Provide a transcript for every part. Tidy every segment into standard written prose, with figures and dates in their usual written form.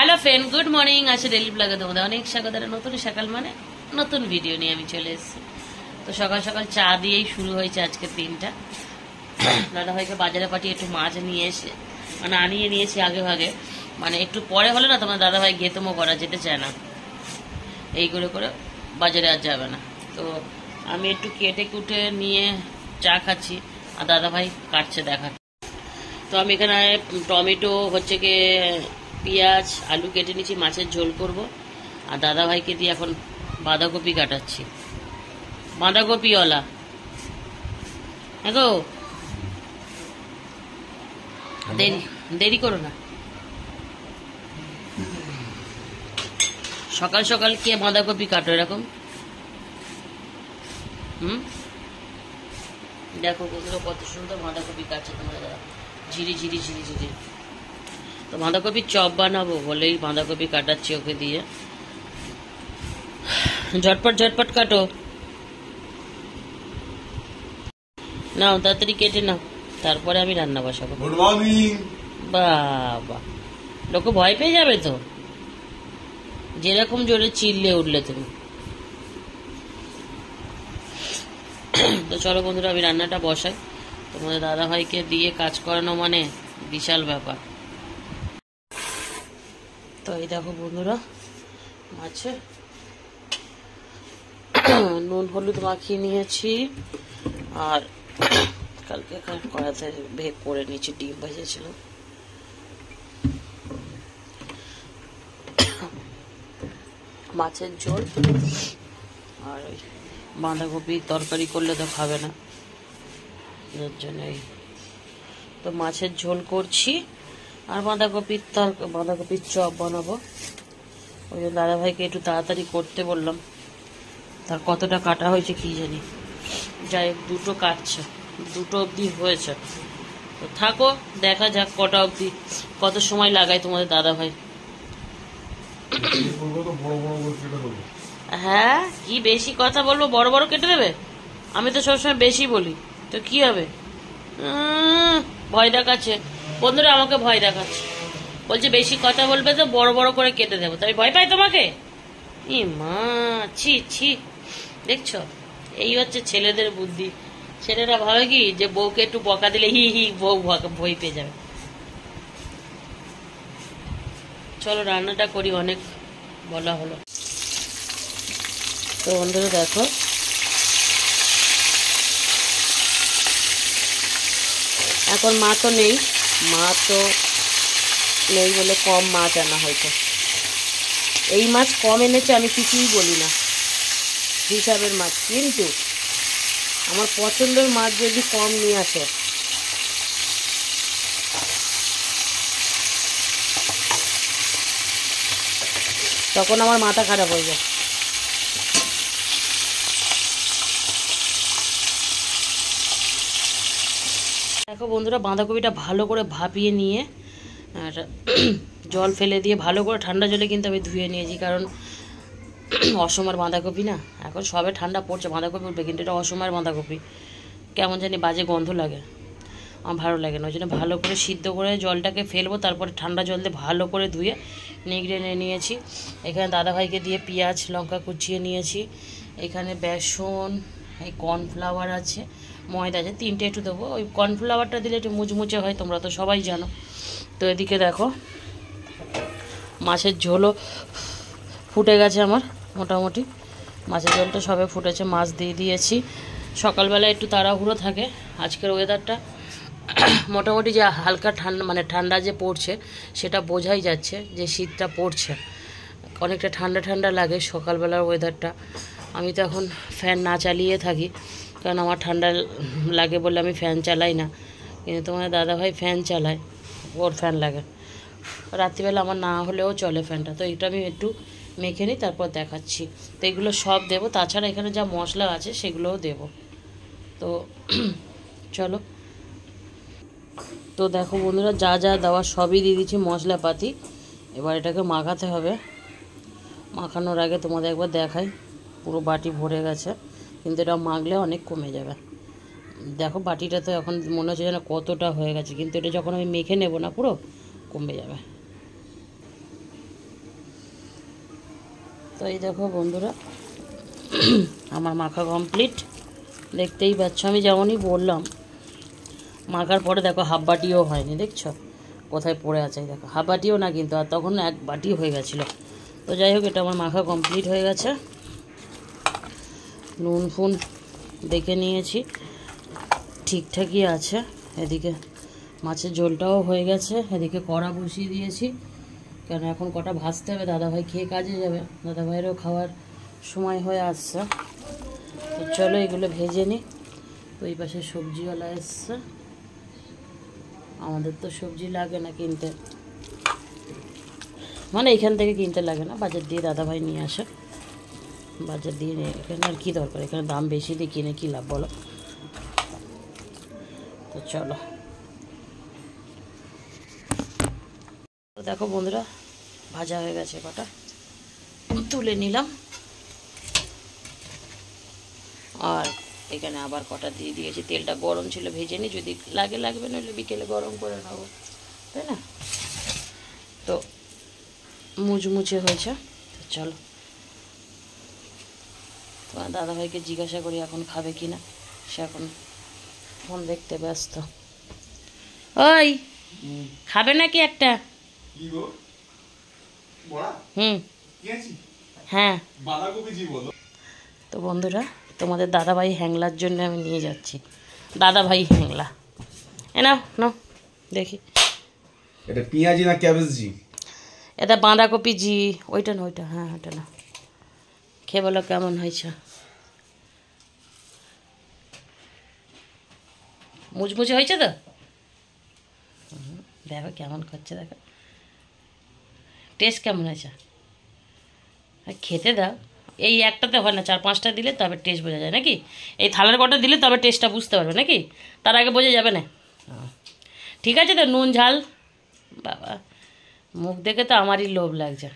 Hello friend, good morning. আছে daily ব্লগে তোমাদের অনেক স্বাগত। নতুন সকাল মানে নতুন ভিডিও নিয়ে আমি চলে এসেছি। তো সকাল সকাল চা দিয়েই শুরু হয়েছে আজকের দিনটা। দাদাভাইকে বাজারে পাঠিয়ে একটু মাছ নিয়ে এসে মানে আনিয়ে নিয়েছি আগে ভাগে, মানে একটু পরে হলে না তোমার দাদাভাই গেতমো করা যেতে চায় না, এই করে করে বাজারে আর যাবে না। তো আমি একটু কেটে কুটে নিয়ে চা খাচ্ছি আর দাদাভাই কাটছে দেখা। তো আমি এখানে টমেটো হচ্ছে গিয়ে পেঁয়াজ আলু কেটে নিচ্ছি, মাছের ঝোল করব। আর দাদাভাইকে দিয়ে এখন বাঁধাকপি কাটাচ্ছি, বাঁধাকপিওয়ালা। হ্যাঁ গো, দেরি দেরি করো না। সকাল সকাল কে বাঁধাকপি কাটো এরকম? দেখো বন্ধুরা কত সুন্দর বাঁধাকপি কাটছে তোমরা দাদা, ঝিরি ঝিরি ঝিরি ঝিরি। তো বাঁধাকপির চপ বানাবো বলেই বাঁধাকপি কাটাচ্ছি ওকে দিয়ে। ঝটপট ঝটপট কাটো, নাও তাড়াতাড়ি কেটে নাও, তারপরে আমি রান্না বসাবো। Good morning. বাবা, লোক ভয় পেয়ে যাবে তো, যেরকম জোরে চিল্লে উঠলে তুমি। তো চলো বন্ধুরা, আমি রান্নাটা বসাই। তোমাদের দাদাভাইকে দিয়ে কাজ করানো মানে বিশাল ব্যাপার। তো এই দেখো বন্ধুরা, মাছে নুন হলুদ মাখিয়ে নিয়েছি, আর কালকে কড়াতে ভেগ করে নিয়েছি, ডিম ভেজেছিল। মাছের ঝোল আর ওই বাঁধাকপি তরকারি করলে তো খাবে না, এর জন্যই তো মাছের ঝোল করছি। আর বাঁধাকপির চপ বানাবো। ওই জন্য দাদাভাইকে একটু তাড়াতাড়ি করতে বললাম। তার কতটা কাটা হয়েছে কি জানি, যাই হোক দুটো কাটছে, দুটো অবধি হয়েছে। তো থাকো, দেখা যাক কটা অবধি, কত সময় লাগায় তোমাদের দাদাভাই। হ্যাঁ, কি বেশি কথা বলবো, বড় বড় কেটে দেবে? আমি তো সবসময় বেশি বলি, তো কি হবে? ভয় দেখাচ্ছে বন্ধুরা, আমাকে ভয় দেখাচ্ছে, বলছে বেশি কথা বলবে তো বড় বড় করে কেটে দেবো। তাই ভয় পাই তোমাকে? ই মা, ছি ছি। দেখছো, এই হচ্ছে ছেলেদের বুদ্ধি। ছেলেরা ভাবে কি যে বউকে একটু বকা দিলে হি হি বউ ভয় পেয়ে যাবে। চলো রান্নাটা করি, অনেক বলা হলো। তো বন্ধুরা দেখো, এখন মা তো নেই বলে কম মাছ আনা হয়তো। এই মাছ কম এনেছে, আমি কিছুই বলি না, হিসাবের মাছ। কিন্তু আমার পছন্দের মাছ যদি কম নিয়ে আসে, তখন আমার মাথা খারাপ হয়ে যায়। দেখো বন্ধুরা, বাঁধাকপিটা ভালো করে ভাপিয়ে নিয়ে আর জল ফেলে দিয়ে ভালো করে ঠান্ডা জলে কিন্তু আমি ধুয়ে নিয়েছি, কারণ অসময়ের বাঁধাকপি না, এখন সবে ঠান্ডা পড়ছে, বাঁধাকপি উঠবে, কিন্তু এটা অসময়ের বাঁধাকপি, কেমন জানি বাজে গন্ধ লাগে, আমার ভালো লাগে না। ওই জন্য ভালো করে সিদ্ধ করে জলটাকে ফেলবো, তারপরে ঠান্ডা জল দিয়ে ভালো করে ধুয়ে নিগড়ে নিয়েছি। এখানে দাদাভাইকে দিয়ে পেঁয়াজ লঙ্কা কুচিয়ে নিয়েছি, এখানে বেসন, এই কর্নফ্লাওয়ার আছে, ময়দা আছে, তিনটে একটু দেবো। ওই কর্নফ্লাওয়ারটা দিলে একটু মুচমুচে হয়, তোমরা তো সবাই জানো। তো এদিকে দেখো মাছের ঝোলও ফুটে গেছে আমার, মোটামুটি মাছের ঝোলটা সবে ফুটেছে, মাছ দিয়ে দিয়েছি। সকালবেলা একটু তাড়াহুড়ো থাকে, আজকের ওয়েদারটা মোটামুটি যে হালকা ঠান্ডা, মানে ঠান্ডা যে পড়ছে সেটা বোঝাই যাচ্ছে যে শীতটা পড়ছে, অনেকটা ঠান্ডা ঠান্ডা লাগে সকালবেলার ওয়েদারটা। আমি তো এখন ফ্যান না চালিয়ে থাকি, কারণ আমার ঠান্ডা লাগে বলে আমি ফ্যান চালাই না, কিন্তু তোমার দাদাভাই ফ্যান চালায়, ওর ফ্যান লাগে। রাত্রিবেলা আমার না হলেও চলে ফ্যানটা। তো এটা আমি একটু মেখে নিই, তারপর দেখাচ্ছি। তো এগুলো সব দেবো, তাছাড়া এখানে যা মশলা আছে সেগুলোও দেবো। তো চলো, তো দেখো বন্ধুরা, যা যা দেওয়া সবই দিয়ে দিচ্ছি মশলাপাতি। এবার এটাকে মাখাতে হবে। মাখানোর আগে তোমাদের একবার দেখাই, পুরো বাটি ভরে গেছে, কিন্তু এটা মাখলে অনেক কমে যাবে। দেখো বাটিটা তো এখন মনে হচ্ছে যেন কতটা হয়ে গেছে, কিন্তু এটা যখন আমি মেখে নেব না পুরো কমে যাবে। তো এই দেখো বন্ধুরা আমার মাখা কমপ্লিট, দেখতেই পাচ্ছ। আমি যেমনই বললাম মাখার পরে দেখো হাফ বাটিও হয়নি, দেখছো কোথায় পড়ে আছে, দেখো হাফ বাটিও না কিন্তু, আর তখন এক বাটি হয়ে গেছিলো। তো যাই হোক, এটা আমার মাখা কমপ্লিট হয়ে গেছে। নুন ফুন দেখে নিয়েছি, ঠিকঠাকই আছে। এদিকে মাছের ঝোলটাও হয়ে গেছে, এদিকে কড়া বসিয়ে দিয়েছি, কেন এখন কটা ভাজতে হবে। দাদাভাই খেয়ে কাজে যাবে, দাদাভাইয়েরও খাওয়ার সময় হয়ে আসছে। তো চলো এগুলো ভেজে নিই। তো এই পাশে সবজিওয়ালা এসছে, আমাদের তো সবজি লাগে না কিনতে, মানে এখান থেকে কিনতে লাগে না, বাজার দিয়ে দাদাভাই নিয়ে আসে। বাজার দিয়ে নিয়ে এখানে আর কী দরকার, এখানে দাম বেশি দিয়ে কিনে কী লাভ বলো। তো চলো, তো দেখো বন্ধুরা ভাজা হয়ে গেছে, কটা তুলে নিলাম। আর এখানে আবার কটা দিয়ে দিয়েছি, তেলটা গরম ছিল, ভেজে নিই, যদি লাগবে নইলে বিকেলে গরম করে নেবো, তাই না। তো মুচমুচে হয়েছে। তো চলো, তোমার দাদাভাইকে জিজ্ঞাসা করি এখন খাবে কি না, সে এখন ফোন দেখতে ব্যস্ত। ওই খাবে নাকি একটা? হ্যাঁ। তো বন্ধুরা তোমাদের দাদাভাই হ্যাংলার জন্য আমি নিয়ে যাচ্ছি, দাদাভাই হ্যাংলা। এ নাও নাও দেখি, এটা পেঁয়াজি না ক্যাবেজ জি? এটা বাঁধাকপি জি। ওইটা না, ওইটা, হ্যাঁ ওইটা না। খেয়ে বলো কেমন হয়েছে। মুচমুচে হয়েছে তো, দেখো কেমন করছে, দেখো টেস্ট কেমন হয়েছে। খেতে দাও, এই একটাতে হয় না, 4-5টা দিলে তবে টেস্ট বোঝা যায় নাকি। এই থালার কটা দিলে তবে টেস্টটা বুঝতে পারবে নাকি, তার আগে বোঝা যাবে না। ঠিক আছে তো, নুন ঝাল, বাবা মুখ দেখে তো আমারই লোভ লাগছে।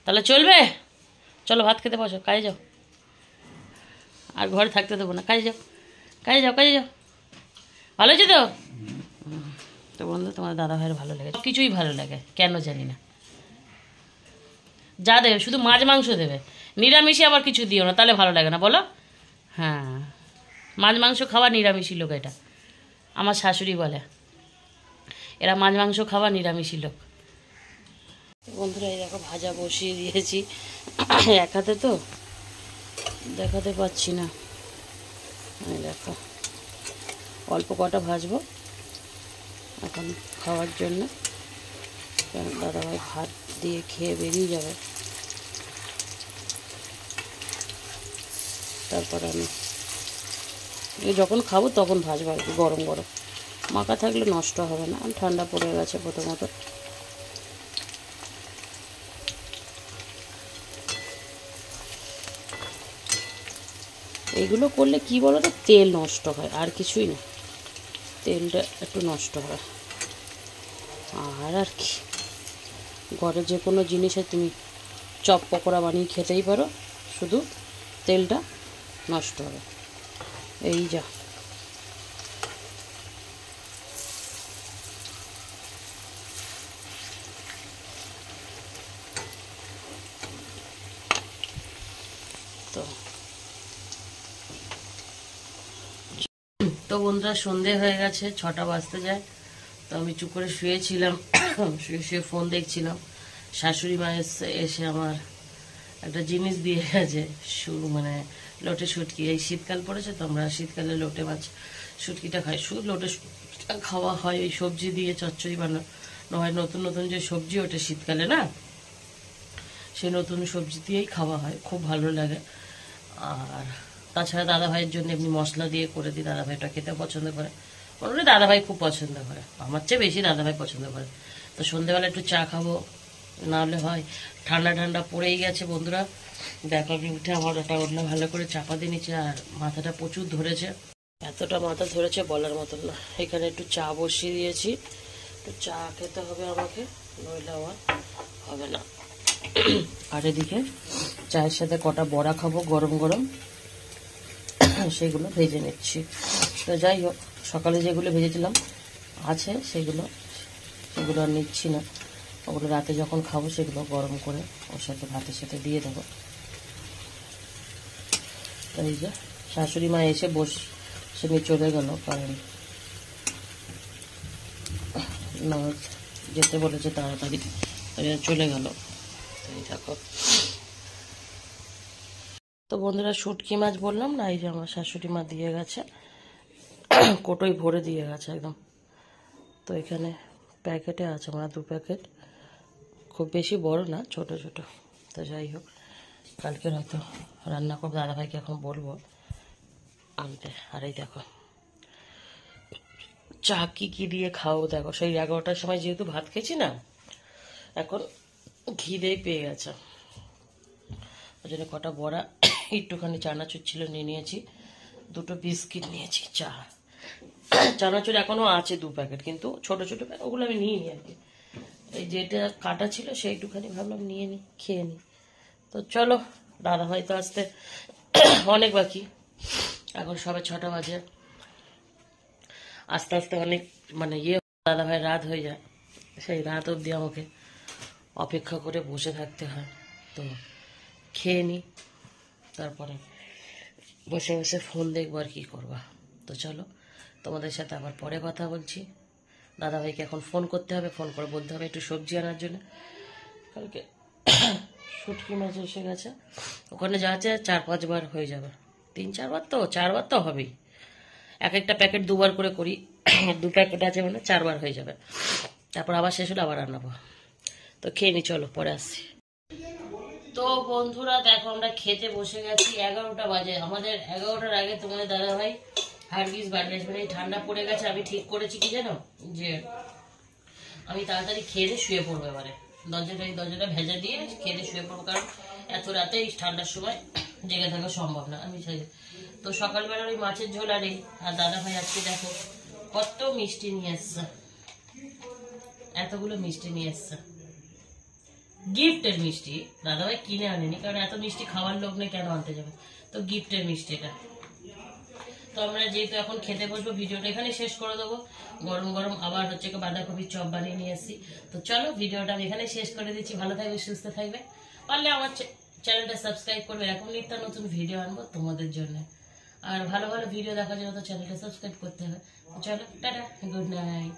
তাহলে চলবে, চলো ভাত খেতে বসো, কাজে যাও, আর ঘরে থাকতে দেবো না, কাজে যাও কাজে যাও কাজে যাও। ভালো হয়েছে তো? তো বন্ধু তোমার দাদাভাইয়ের ভালো লাগে, সব কিছুই ভালো লাগে, কেন জানি না। যা দেবে শুধু মাছ মাংস দেবে, নিরামিষে আবার কিছু দিও না, তাহলে ভালো লাগে না বলো। হ্যাঁ, মাছ মাংস খাওয়া নিরামিষী লোক, এটা আমার শাশুড়ি বলে, এরা মাছ মাংস খাওয়া নিরামিষী লোক। বন্ধুরা এই দেখো ভাজা বসিয়ে দিয়েছি, এক হাতে তো দেখাতে পাচ্ছি না, দেখো অল্প কটা ভাজবো এখন খাওয়ার জন্য, কারণ দাদাভাই ভাত দিয়ে খেয়ে বেরিয়ে যাবে, তারপর আমি যখন খাবো তখন ভাজবো আর কি, গরম গরম। মাখা থাকলে নষ্ট হবে না, ঠান্ডা পড়ে গেছে প্রথমত। এইগুলো করলে কি বলো তো, তেল নষ্ট হয়, আর কিছুই না, তেলটা একটু নষ্ট হয়। আর কি, ঘরে যে কোনো জিনিসে তুমি চপ পকোড়া বানিয়ে খেতেই পারো, শুধু তেলটা নষ্ট হবে। এই যা, তো বন্ধুরা সন্ধে হয়ে গেছে, 6টা বাজতে যায়। তো আমি চুপ করে শুয়েছিলাম, শুয়ে শুয়ে ফোন দেখছিলাম। শাশুড়ি মা এসে আমার একটা জিনিস দিয়ে গেছে, মানে লোটে শুটকি। এই শীতকাল পড়েছে তো, আমরা শীতকালে লোটে মাছ শুটকিটা খাই, শুধু লোটে শুটকিটা খাওয়া হয়, এই সবজি দিয়ে চচ্চড়ি বানানো হয়, নতুন নতুন যে সবজি ওঠে শীতকালে না, সেই নতুন সবজি দিয়েই খাওয়া হয়, খুব ভালো লাগে। আর তাছাড়া দাদাভাইয়ের জন্য এমনি মশলা দিয়ে করে দিই, দাদাভাইটা খেতে পছন্দ করে, মোটামুটি দাদাভাই খুব পছন্দ করে, আমার চেয়ে বেশি দাদাভাই পছন্দ করে। তো সন্ধ্যেবেলা একটু চা খাবো, না হলে হয়, ঠান্ডা ঠান্ডা পড়েই গেছে বন্ধুরা। দেখো আমি উঠে আমার ওটা অন্য ভালো করে চাপা দিয়ে নিচ্ছে, আর মাথাটা প্রচুর ধরেছে, এতটা মাথা ধরেছে বলার মতন না। এখানে একটু চা বসিয়ে দিয়েছি, একটু চা খেতে হবে আমাকে, নইলে আমার হবে না। আর এদিকে চায়ের সাথে কটা বড়া খাবো গরম গরম, সেগুলো ভেজে নিচ্ছি। তো যাই হোক, সকালে যেগুলো ভেজেছিলাম আছে সেগুলো আর নিচ্ছি না, ওগুলো রাতে যখন খাবো সেগুলো গরম করে ওর সাথে ভাতের সাথে দিয়ে দেবো। তো এই যে শাশুড়ি মা এসে বসে নিয়ে চলে গেল, কারণ ননদ যেতে বলেছে তাড়াতাড়ি, চলে গেল। এই দেখো। তো বন্ধুরা শুটকি মাছ বললাম না, এই যে আমার শাশুড়ি মা দিয়ে গেছে, কোটোই ভরে দিয়ে গেছে একদম। তো এখানে প্যাকেটে আছে আমার 2 প্যাকেট, খুব বেশি বড় না, ছোট ছোট। তো যাই হোক, কালকে হয়তো রান্না করবো, দাদাভাইকে এখন বলবো আনতে। আর এই দেখো চা কি দিয়ে খাও, দেখো সেই 11টার সময় যেহেতু ভাত খেয়েছি না, এখন খিদেই পেয়ে গেছে। ওই জন্য কটা বড়া, একটুখানি চানাচুর ছিল নিয়ে নিয়েছি, 2টো বিস্কিট নিয়েছি, চা। চানাচুর এখনো আছে 2 প্যাকেট, কিন্তু ছোট ছোট প্যাকেট, ওগুলো আমি নিয়ে নিই আর কি। এই যেটা কাটা ছিল সেইটুখানি ভাবলাম নিয়ে নিই, খেয়ে নিই। তো চলো, দাদাভাই তো আসতে অনেক বাকি, এখন সবে 6টা বাজে। আস্তে আস্তে অনেক মানে দাদাভাই রাত হয়ে যায়, সেই রাত অবধি আমাকে অপেক্ষা করে বসে থাকতে হয়। তো খেয়ে নিই, তারপরে বসে বসে ফোন দেখবো আর কি করবা। তো চলো, তোমাদের সাথে আবার পরে কথা বলছি। দাদাভাইকে এখন ফোন করতে হবে, ফোন করে বলতে হবে একটু সবজি আনার জন্য। কালকে শুটকি মাছ এসে গেছে, ওখানে যা আছে 4-5 বার হয়ে যাবে, 3-4 বার, তো 4 বার তো হবেই। একটা প্যাকেট 2 বার করে করি, 2 প্যাকেট আছে মানে 4 বার হয়ে যাবে। তারপর আবার শেষ হলে আবার রান্নাবো। তো খেয়ে নি, চলো পরে আসছি। তো বন্ধুরা দেখো, আমরা খেতে বসে গেছি, 11টা বাজে। আমাদের 11টার আগে তোমাদের দাদাভাই হারগিস বাড়ি আসবে। এই ঠান্ডা পড়ে গেছে, আমি ঠিক করেছি কি জানো, যে আমি তাড়াতাড়ি খেয়ে শুয়ে পড়বো। এবারে দরজাটা ভেজা দিয়ে খেয়ে শুয়ে পড়বো, কারণ এত রাতে এই ঠান্ডার সময় জেগে থাকা সম্ভব না। আমি তো সকালবেলার ওই মাছের ঝোল আর দাদাভাই আজকে দেখো কত মিষ্টি নিয়ে এসছে, এতগুলো মিষ্টি নিয়ে এসছে, গিফটের মিষ্টি। দাদাভাই কিনে আনেনি, কারণ এত মিষ্টি খাওয়ার লোক নেই, কেন আনতে যাবে। তো গিফটের মিষ্টি এটা। তো আমরা যেহেতু এখন খেতে বসবো, ভিডিওটা এখানে শেষ করে দেবো। গরম গরম আবার হচ্ছে বাঁধাকপির চপ বানিয়ে নিয়ে এসেছি। তো চলো, ভিডিওটা আমি এখানে শেষ করে দিচ্ছি। ভালো থাকবে, সুস্থ থাকবে, পারলে আমার চ্যানেলটা সাবস্ক্রাইব করবে, এরকম নিত্য নতুন ভিডিও আনবো তোমাদের জন্য। আর ভালো ভালো ভিডিও দেখার জন্য তো চ্যানেলটা সাবস্ক্রাইব করতে হবে। চলো, টাটা, গুড নাইট।